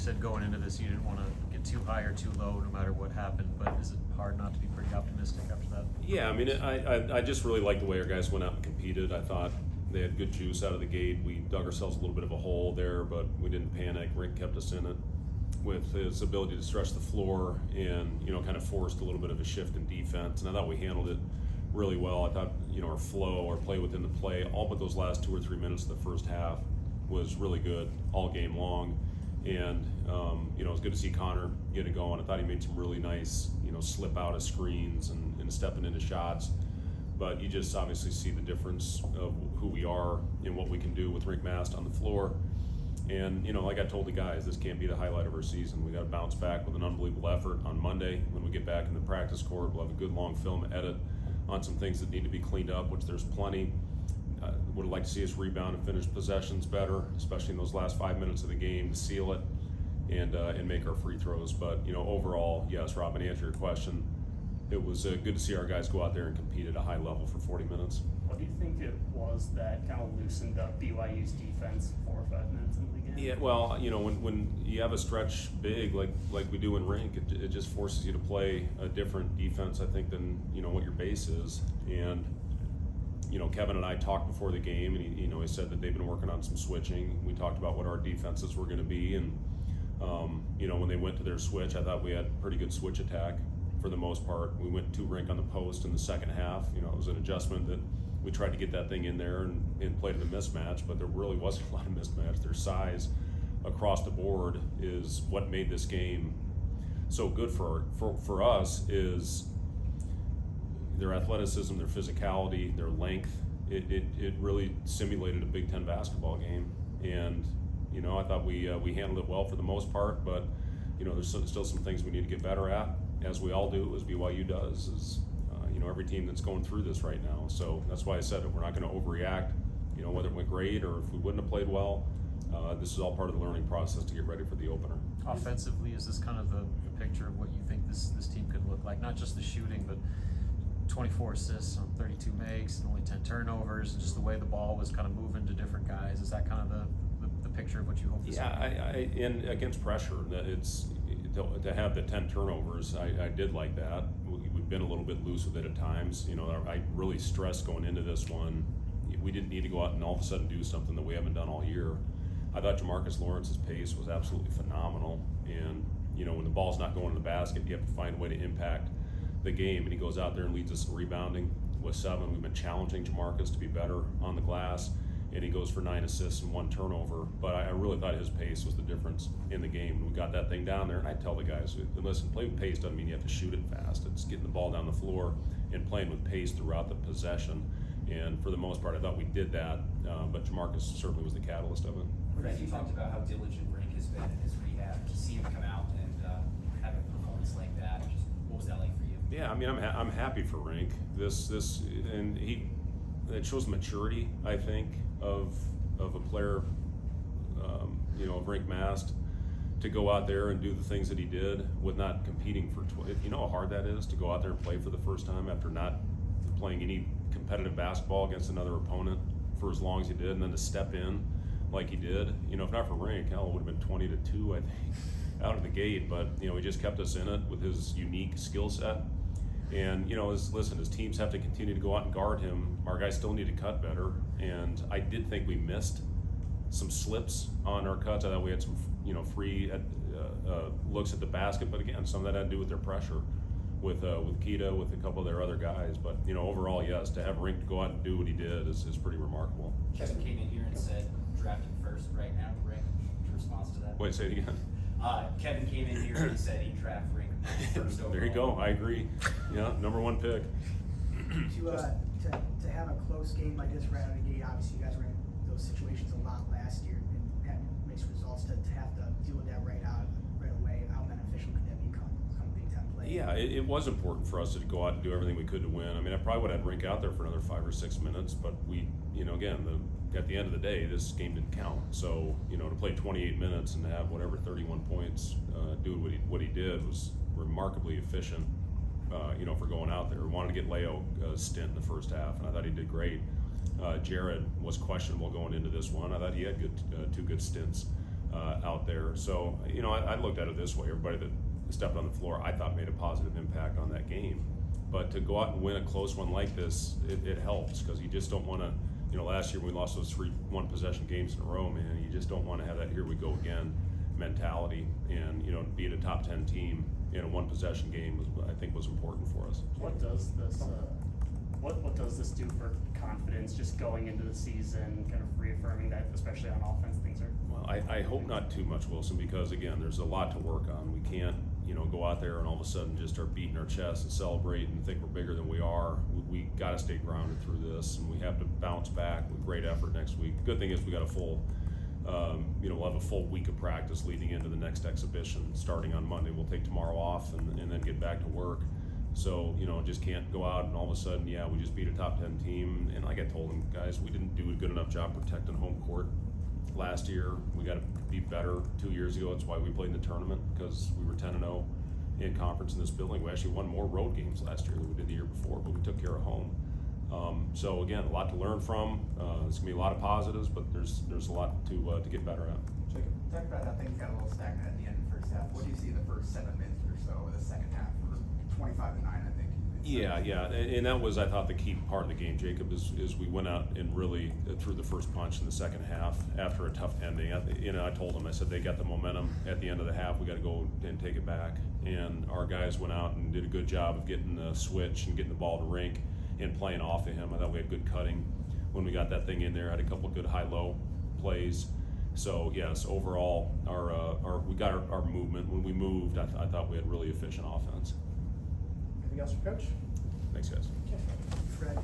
said going into this you didn't want to get too high or too low no matter what happened, but is it hard not to be pretty optimistic after that? Yeah, I mean, I just really liked the way our guys went out and competed. I thought they had good juice out of the gate. We dug ourselves a little bit of a hole there, but we didn't panic. Rick kept us in it with his ability to stretch the floor and, kind of forced a little bit of a shift in defense. And I thought we handled it really well. I thought, our flow, our play within the play, all but those last 2 or 3 minutes of the first half was really good all game long. And, it was good to see Connor get it going. I thought he made some really nice, slip out of screens and stepping into shots. But you just obviously see the difference of who we are and what we can do with Rick Mast on the floor. And, like I told the guys, this can't be the highlight of our season. We got to bounce back with an unbelievable effort on Monday. When we get back in the practice court, we'll have a good long film edit on some things that need to be cleaned up, which there's plenty. Would like to see us rebound and finish possessions better, especially in those last 5 minutes of the game, to seal it and make our free throws. But, overall, yes, Robin, to answer your question, it was good to see our guys go out there and compete at a high level for 40 minutes. What do you think it was that kind of loosened up BYU's defense 4 or 5 minutes into the game? Yeah, well, when you have a stretch big like we do in rink, it just forces you to play a different defense, I think, than what your base is. And Kevin and I talked before the game, and he said that they've been working on some switching. We talked about what our defenses were going to be, and when they went to their switch, I thought we had pretty good switch attack for the most part. We went 2 rink on the post in the second half. It was an adjustment that we tried to get that thing in there and play to the mismatch, but there really wasn't a lot of mismatch. Their size across the board is what made this game so good for us. Is their athleticism, their physicality, their length. It really simulated a Big Ten basketball game, and I thought we handled it well for the most part. But there's still some things we need to get better at, as we all do, as BYU does. Is every team that's going through this right now. So that's why I said it. We're not going to overreact. Whether it went great or if we wouldn't have played well. This is all part of the learning process to get ready for the opener. Offensively, is this kind of the picture of what you think this team could look like? Not just the shooting, but 24 assists on 32 makes and only 10 turnovers, and just the way the ball was kind of moving to different guys. Is that kind of the picture of what you hope to see? Yeah, and against pressure, that it's to have the 10 turnovers, I did like that. We've been a little bit loose with it at times. I really stressed going into this one, we didn't need to go out and all of a sudden do something that we haven't done all year. I thought Jamarcus Lawrence's pace was absolutely phenomenal, and when the ball's not going to the basket, you have to find a way to impact the game, and he goes out there and leads us in rebounding with 7. We've been challenging Jamarcus to be better on the glass, and he goes for 9 assists and 1 turnover. But I really thought his pace was the difference in the game. We got that thing down there, and I tell the guys, listen, play with pace doesn't mean you have to shoot it fast. It's getting the ball down the floor and playing with pace throughout the possession. And for the most part, I thought we did that, but Jamarcus certainly was the catalyst of it. Fred, you talked about how diligent Rink has been in his rehab. To see him come out and have a performance like that, what was that like for you? Yeah, I mean, I'm happy for Rink. And it shows maturity, I think, of a player, of Rink Mast, to go out there and do the things that he did with not competing for. You know how hard that is to go out there and play for the first time after not playing any competitive basketball against another opponent for as long as he did, and then to step in like he did. If not for Rink, hell, it would have been 20-2, I think, out of the gate. But he just kept us in it with his unique skill set. And as teams have to continue to go out and guard him, our guys still need to cut better. And I did think we missed some slips on our cuts. I thought we had some free looks at the basket, but again, some of that had to do with their pressure with Keita, with a couple of their other guys. But overall, yes, to have Rink go out and do what he did is pretty remarkable. Kevin came in here and said drafting first right now. Rink, your response to that? Wait, say it again. Kevin came in here and he said he'd draft Rink first overall. There you go. I agree. Yeah, number 1 pick. To have a close game like this right out of the gate, obviously you guys were in those situations a lot last year and had mixed results. To have to deal with that right away, how beneficial could that become Big Ten play? Yeah, it was important for us to go out and do everything we could to win. I mean, I probably would have Rink out there for another 5 or 6 minutes, but we, again, at the end of the day, this game didn't count. So, to play 28 minutes and to have whatever 31 points, do what he did was remarkably efficient. For going out there. We wanted to get Leo a stint in the first half, and I thought he did great. Jared was questionable going into this one. I thought he had 2 good stints out there. So, you know, I looked at it this way. Everybody that stepped on the floor, I thought made a positive impact on that game. But to go out and win a close one like this, it helps, because you just don't want to, you know, last year we lost those 3 one-possession games in a row, man. You just don't want to have that here we go again mentality. And, you know, to beat a top 10 team in a one-possession game I think was important for us. What does this what does this do for confidence just going into the season, kind of reaffirming that, especially on offense, things are? Well, I hope not too much, Wilson, because again, there's a lot to work on. We can't, you know, go out there and all of a sudden just start beating our chests and celebrate and think we're bigger than we are. We got to stay grounded through this, and we have to bounce back with great effort next week. The good thing is we got a full, you know, we'll have a full week of practice leading into the next exhibition starting on Monday. We'll take tomorrow off and then get back to work. So, you know, just can't go out and all of a sudden, yeah, we just beat a top 10 team. And like I told them, guys, we didn't do a good enough job protecting home court last year. We got to be better 2 years ago. That's why we played in the tournament, because we were 10-0 in conference in this building. We actually won more road games last year than we did the year before, but we took care of home. So again, a lot to learn from. There's gonna be a lot of positives, but there's a lot to get better at. Jacob, talk about how things got a little stagnant at the end of the first half. What do you see in the first 7 minutes or so of the second half? 25-9, I think. Yeah, and that was, I thought, the key part of the game, Jacob, is we went out and really threw the first punch in the second half after a tough ending. I told them, I said, they got the momentum at the end of the half. We got to go and take it back. And our guys went out and did a good job of getting the switch and getting the ball to rink and playing off of him. I thought we had good cutting when we got that thing in there. Had a couple of good high-low plays. So yes, overall, we got our movement. When we moved, I thought we had really efficient offense. Anything else from Coach? Thanks, guys. Fred,